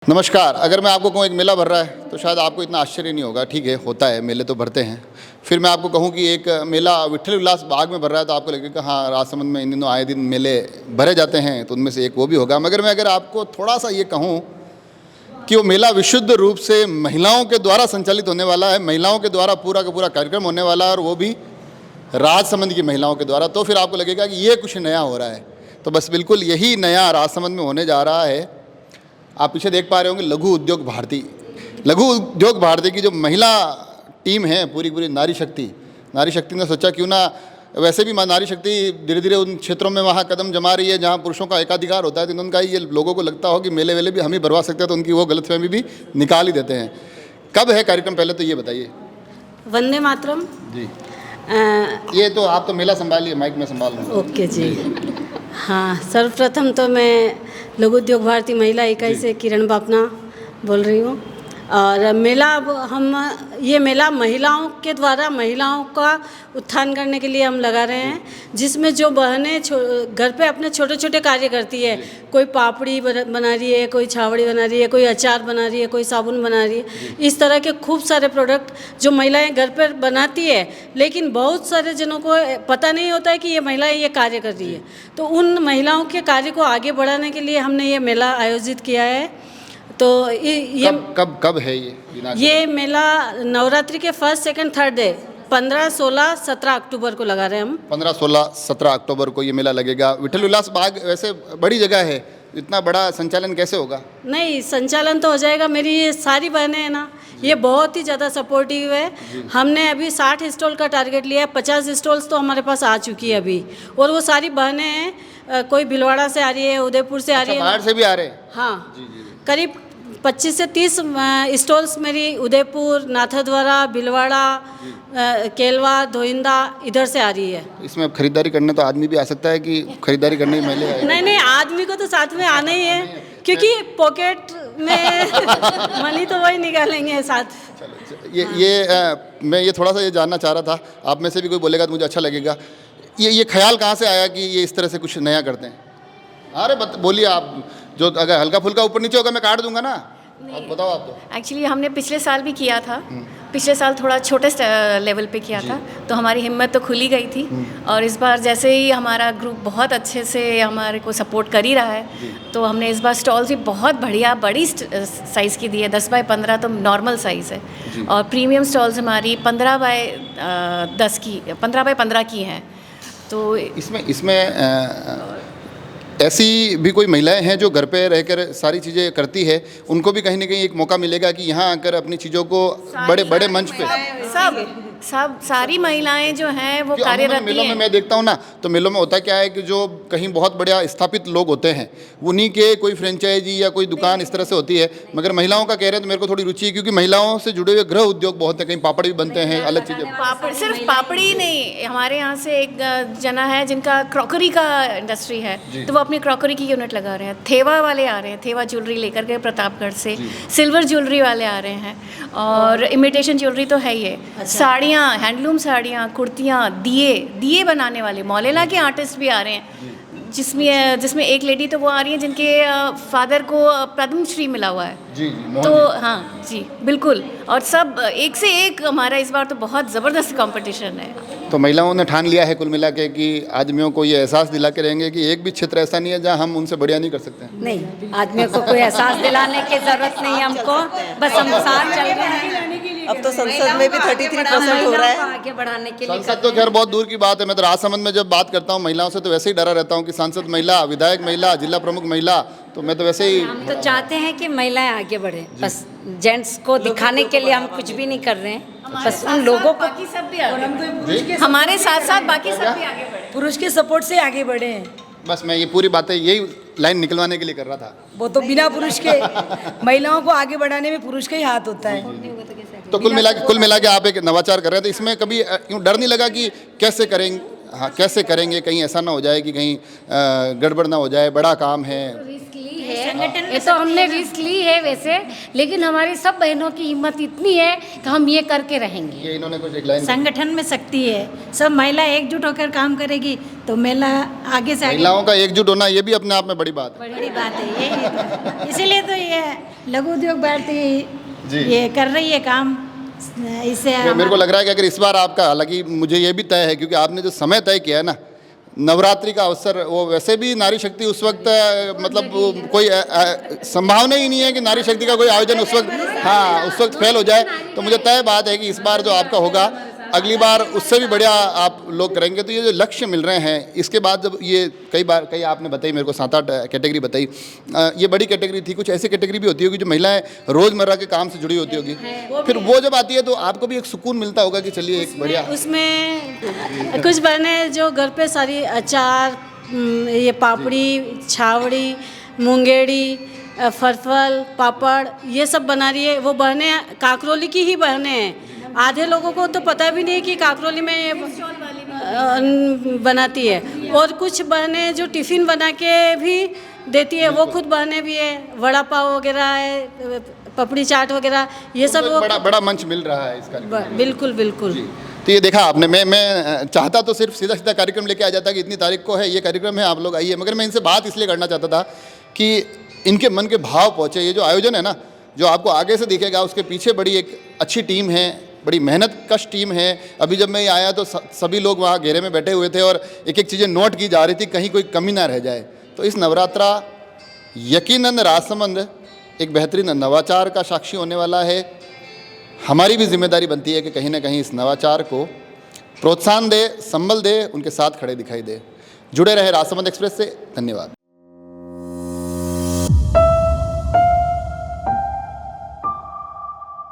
नमस्कार। अगर मैं आपको कहूँ एक मेला भर रहा है तो शायद आपको इतना आश्चर्य नहीं होगा। ठीक है, होता है, मेले तो भरते हैं। फिर मैं आपको कहूँ कि एक मेला विट्ठल विलास बाग में भर रहा है तो आपको लगेगा हाँ, राजसमंद में इन दिनों आए दिन मेले भरे जाते हैं, तो उनमें से एक वो भी होगा। मगर मैं अगर आपको थोड़ा सा ये कहूँ कि वो मेला विशुद्ध रूप से महिलाओं के द्वारा संचालित होने वाला है, महिलाओं के द्वारा पूरा का पूरा कार्यक्रम होने वाला है, और वो भी राजसमंद की महिलाओं के द्वारा, तो फिर आपको लगेगा कि ये कुछ नया हो रहा है। तो बस बिल्कुल यही नया राजसमंद में होने जा रहा है। आप पीछे देख पा रहे होंगे लघु उद्योग भारती। लघु उद्योग भारती की जो महिला टीम है, पूरी नारी शक्ति ने सोचा क्यों ना, वैसे भी नारी शक्ति धीरे धीरे उन क्षेत्रों में वहाँ कदम जमा रही है जहाँ पुरुषों का एकाधिकार होता है, तो उनका ये लोगों को लगता हो कि मेले वेले भी हम ही भरवा सकते हैं, तो उनकी वो गलतफहमी भी निकाल ही देते हैं। कब है कार्यक्रम, पहले तो ये बताइए। वंदे मातरम जी। ये तो आप तो मेला संभालिए, माइक में संभाल रहे हैं। ओके जी। हाँ, सर्वप्रथम तो मैं लघु उद्योग भारती महिला इकाई से किरण बापना बोल रही हूँ। और मेला ये मेला महिलाओं के द्वारा महिलाओं का उत्थान करने के लिए हम लगा रहे हैं, जिसमें जो बहनें घर पे अपने छोटे छोटे कार्य करती है, कोई पापड़ी बना रही है, कोई छावड़ी बना रही है, कोई अचार बना रही है, कोई साबुन बना रही है, इस तरह के खूब सारे प्रोडक्ट जो महिलाएं घर पर बनाती है, लेकिन बहुत सारे जनों को पता नहीं होता है कि ये महिलाएं ये कार्य कर रही है। तो उन महिलाओं के कार्य को आगे बढ़ाने के लिए हमने ये मेला आयोजित किया है। तो ये कब है ये मेला नवरात्रि के फर्स्ट, सेकंड, थर्ड डे 15, 16, 17 अक्टूबर को लगा रहे हैं हम। 15, 16, 17 अक्टूबर को ये मेला लगेगा। विट्ठल विलास बाग वैसे बड़ी जगह है, इतना बड़ा संचालन कैसे होगा? नहीं, संचालन तो हो जाएगा। मेरी ये सारी बहनें हैं ना, ये बहुत ही ज़्यादा सपोर्टिव है। हमने अभी 60 स्टॉल का टारगेट लिया है, 50 स्टॉल्स तो हमारे पास आ चुकी है अभी, और वो सारी बहनें हैं। कोई भिलवाड़ा से आ रही है, उदयपुर से आ रही है, बाहर से भी आ रहे हैं। हाँ, करीब 25 से 30 स्टॉल्स मेरी उदयपुर, नाथद्वारा, भिलवाड़ा, केलवा, धोइंदा इधर से आ रही है। इसमें खरीदारी करने तो आदमी भी आ सकता है कि खरीदारी करने में ले आए? नहीं, आदमी को तो साथ में आना ही है, क्योंकि पॉकेट में मनी तो वही निकालेंगे साथ। मैं ये थोड़ा सा ये जानना चाह रहा था, आप में से भी कोई बोलेगा तो मुझे अच्छा लगेगा। ये ख्याल कहाँ से आया कि ये इस तरह से कुछ नया करते हैं? अरे बोलिए आप, जो अगर हल्का फुल्का ऊपर नीचे होगा मैं काट दूंगा ना। आप बताओ। आप तो एक्चुअली हमने पिछले साल भी किया था। पिछले साल थोड़ा छोटे लेवल पे किया था, तो हमारी हिम्मत तो खुली गई थी। और इस बार जैसे ही हमारा ग्रुप बहुत अच्छे से हमारे को सपोर्ट कर ही रहा है, तो हमने इस बार स्टॉल्स भी बहुत बढ़िया बड़ी साइज़ की दी है। 10 बाय 15 तो नॉर्मल साइज़ है, और प्रीमियम स्टॉल्स हमारी 15 बाय 10 की, 15 बाय 15 की हैं। तो इसमें ऐसी भी कोई महिलाएं हैं जो घर पे रहकर सारी चीज़ें करती है, उनको भी कहीं ना कहीं एक मौका मिलेगा कि यहाँ आकर अपनी चीज़ों को बड़े मंच पे सब सारी महिलाएं जो हैं वो कार्यरत मेलों में हैं। मैं देखता हूँ ना, तो मेलों में होता क्या है कि जो कहीं बहुत बढ़िया स्थापित लोग होते हैं, उन्हीं के कोई फ्रेंचाइजी या कोई दुकान इस तरह से होती है। मगर महिलाओं का कह रहे हैं तो मेरे को थोड़ी रुचि है, क्योंकि महिलाओं से जुड़े हुए गृह उद्योग बहुत है, कहीं पापड़ भी बनते हैं, अलग चीज़ें। सिर्फ पापड़ी ही नहीं, हमारे यहाँ से एक जना है जिनका क्रॉकरी का इंडस्ट्री है, तो वो अपनी क्रॉकरी की यूनिट लगा रहे हैं। थेवा वाले आ रहे हैं, थेवा ज्वेलरी लेकर के प्रतापगढ़ से। सिल्वर ज्वेलरी वाले आ रहे हैं, और इमिटेशन ज्वेलरी तो है ही है। साड़ियाँ, हैंडलूम साड़ियाँ, कुर्तियाँ, दिए बनाने वाले मौलेला के आर्टिस्ट भी आ रहे हैं, जिसमें एक लेडी तो वो आ रही है जिनके फादर को पद्मश्री मिला हुआ है। तो हाँ जी, बिल्कुल। और सब एक से एक, हमारा इस बार तो बहुत ज़बरदस्त कंपटीशन है। तो महिलाओं ने ठान लिया है कुल मिला के कि आदमियों को ये एहसास दिला के रहेंगे कि एक भी क्षेत्र ऐसा नहीं है जहाँ हम उनसे बढ़िया नहीं कर सकते। नहीं, आदमियों को कोई एहसास दिलाने की जरूरत नहीं है हमको, बस हम साथ चल रहे हैं। अब तो संसद में भी 33% हो रहा है आगे बढ़ाने के लिए। संसद तो खैर बहुत दूर की बात है। मैं तो राजसमंद में जब बात करता हूँ महिलाओं से तो वैसे ही डरा रहता हूँ कि सांसद महिला, विधायक महिला, जिला प्रमुख महिला, तो मैं तो वैसे ही। हम तो चाहते हैं कि महिलाएं आगे बढ़े, बस जेंट्स को दिखाने के लिए हम कुछ भी नहीं कर रहे हैं, बस उन लोगों को, बाकी सब भी आगे, हमारे साथ साथ बाकी सब भी आगे बढ़े, पुरुष के सपोर्ट से आगे बढ़े हैं। बस मैं ये पूरी बातें यही लाइन निकलवाने के लिए कर रहा था। वो तो बिना पुरुष के महिलाओं को आगे बढ़ाने में पुरुष का ही हाथ होता है। तो कुल मिला के आप एक नवाचार कर रहे थे, इसमें कभी यूँ डर नहीं लगा कि कैसे करेंगे? हाँ कैसे करेंगे, कहीं ऐसा ना हो जाए कि कहीं गड़बड़ ना हो जाए, बड़ा काम है। रिस्क ली है, ये तो हमने रिस्क ली है वैसे, लेकिन हमारी सब बहनों की हिम्मत इतनी है कि हम ये करके रहेंगे। ये इन्होंने कुछ एक लाइन संगठन में शक्ति है, सब महिला एकजुट होकर काम करेगी तो मेला आगे से आगे। महिलाओं का एकजुट होना ये भी अपने आप में बड़ी बात है। बड़ी बात है ये, इसीलिए तो ये लघु उद्योग भारती जी। ये कर रही है काम। इससे मेरे को लग रहा है कि अगर इस बार आपका, हालांकि मुझे ये भी तय है क्योंकि आपने जो समय तय किया है ना, नवरात्रि का अवसर, वो वैसे भी नारी शक्ति उस वक्त मतलब वो कोई संभावना ही नहीं है कि नारी शक्ति का कोई आयोजन उस वक्त, हाँ उस वक्त फेल हो जाए। तो मुझे तय बात है कि इस बार जो आपका होगा, अगली बार उससे भी बढ़िया आप लोग करेंगे। तो ये जो लक्ष्य मिल रहे हैं, इसके बाद जब ये कई आपने बताई मेरे को 7-8 कैटेगरी बताई, ये बड़ी कैटेगरी थी, कुछ ऐसी कैटेगरी भी होती होगी जो महिलाएं रोज़मर्रा के काम से जुड़ी होती होगी, फिर वो जब आती है तो आपको भी एक सुकून मिलता होगा कि चलिए एक बढ़िया। उसमें कुछ बहनें जो घर पे सारी अचार, ये पापड़ी, छावड़ी, मुंगेड़ी, फरफल, पापड़, ये सब बना रही है। वो बहनें काकरोली की ही बहनें हैं। आधे लोगों को तो पता भी नहीं कि काकरोली में ये बनाती है। और कुछ बहनें जो टिफ़िन बना के भी देती है, वो खुद बहनें भी है। वड़ा पाव वगैरह है, पपड़ी चाट वगैरह, ये सब वो बड़ा मंच मिल रहा है इसका। बिल्कुल बिल्कुल। तो ये देखा आपने, मैं चाहता तो सिर्फ सीधा सीधा कार्यक्रम लेके आ जाता कि इतनी तारीख को है ये कार्यक्रम है, आप लोग आइए, मगर मैं इनसे बात इसलिए करना चाहता था कि इनके मन के भाव पहुँचे। ये जो आयोजन है ना, जो आपको आगे से दिखेगा, उसके पीछे बड़ी एक अच्छी टीम है, बड़ी मेहनत कश टीम है। अभी जब मैं आया तो सभी लोग वहाँ घेरे में बैठे हुए थे और एक एक चीज़ें नोट की जा रही थी, कहीं कोई कमी ना रह जाए। तो इस नवरात्रा यकीनन राजसमंद एक बेहतरीन नवाचार का साक्षी होने वाला है। हमारी भी जिम्मेदारी बनती है कि कहीं ना कहीं इस नवाचार को प्रोत्साहन दे, संबल दे, उनके साथ खड़े दिखाई दे। जुड़े रहे राजसमंद एक्सप्रेस से। धन्यवाद।